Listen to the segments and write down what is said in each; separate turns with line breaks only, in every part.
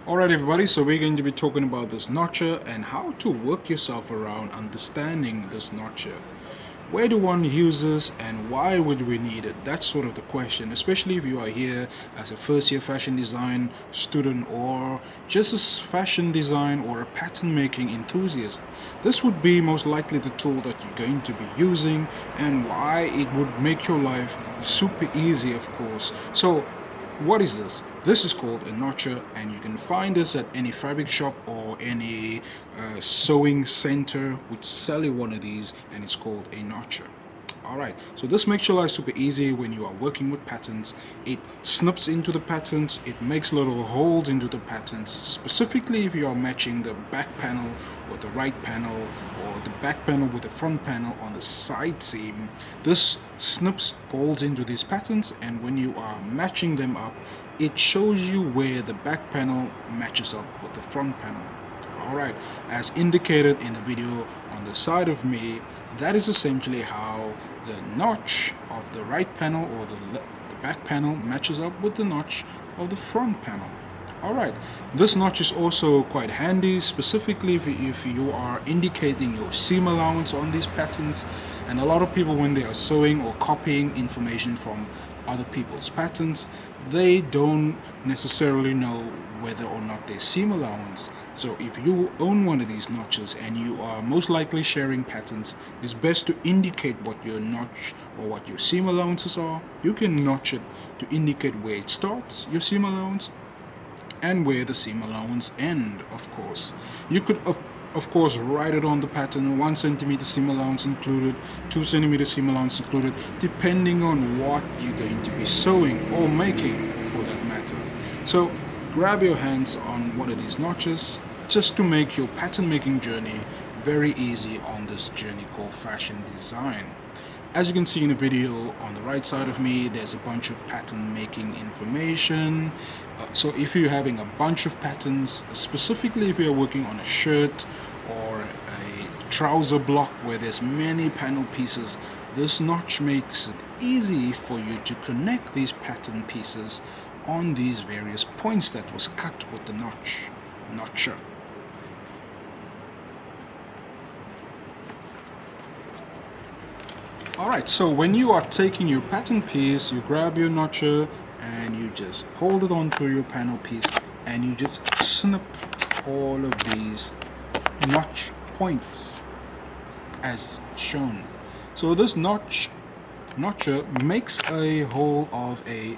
Alright everybody, so we're going to be talking about this notcher and how to work yourself around understanding this notcher. Where do one use this and why would we need it? That's sort of the question, especially if you are here as a first year fashion design student or just a fashion design or a pattern making enthusiast. This would be most likely the tool that you're going to be using and why it would make your life super easy, of course. So what is this? This is called a notcher, and you can find this at any fabric shop or any sewing center which sell you one of these, and it's called a notcher. Alright, so this makes your life super easy when you are working with patterns. It snips into the patterns, it makes little holes into the patterns, specifically if you are matching the back panel with the right panel or the back panel with the front panel on the side seam. This snips holes into these patterns, and when you are matching them up, it shows you where the back panel matches up with the front panel. Alright, as indicated in the video on the side of me, that is essentially how the notch of the right panel or the back panel matches up with the notch of the front panel. Alright, this notch is also quite handy, specifically if you are indicating your seam allowance on these patterns. And a lot of people, when they are sewing or copying information from other people's patterns, they don't necessarily know whether or not there's seam allowance. So if you own one of these notches and you are most likely sharing patterns, it's best to indicate what your notch or what your seam allowances are. You can notch it to indicate where it starts, your seam allowance, and where the seam allowance end, of course. You could of course write it on the pattern, 1 centimeter seam allowance included, 2 centimeter seam allowance included, depending on what you're going to be sewing or making for that matter. So grab your hands on one of these notches just to make your pattern making journey very easy on this journey called fashion design. As you can see in the video on the right side of me, there's a bunch of pattern making information. So if you're having a bunch of patterns, specifically if you're working on a shirt or a trouser block where there's many panel pieces, this notch makes it easy for you to connect these pattern pieces on these various points that was cut with the notcher. Alright, so when you are taking your pattern piece, you grab your notcher and you just hold it onto your panel piece and you just snip all of these notch points as shown. So this notcher makes a hole of a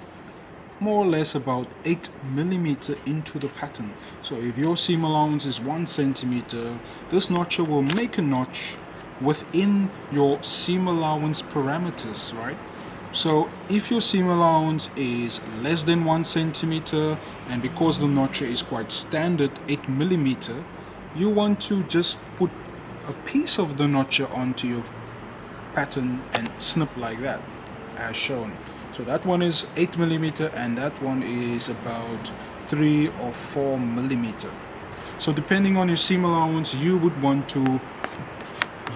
more or less about 8 millimeter into the pattern. So if your seam allowance is 1 centimeter, this notcher will make a notch within your seam allowance parameters, right? So if your seam allowance is less than 1 centimeter, and because the notcher is quite standard 8 millimeter, you want to just put a piece of the notcher onto your pattern and snip like that as shown. So that one is 8 millimeter and that one is about 3 or 4 millimeter. So depending on your seam allowance, you would want to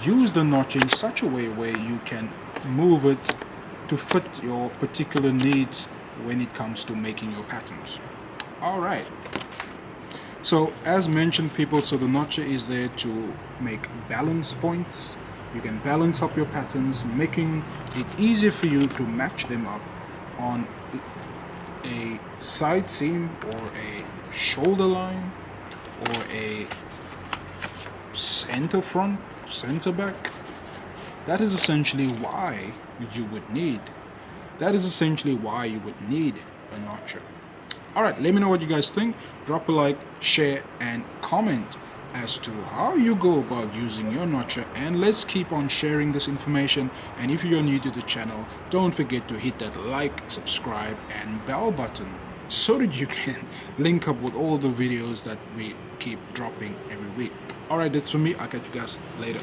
use the notch in such a way where you can move it to fit your particular needs when it comes to making your patterns. Alright, so as mentioned people, so the notcher is there to make balance points. You can balance up your patterns, making it easier for you to match them up on a side seam or a shoulder line or a center front, center back. That is essentially why you would need a notcher. Alright, let me know what you guys think. Drop a like, share and comment as to how you go about using your notcher, and let's keep on sharing this information. And if you're new to the channel, don't forget to hit that like, subscribe and bell button so that you can link up with all the videos that we keep dropping every week. Alright, that's for me. I'll catch you guys later.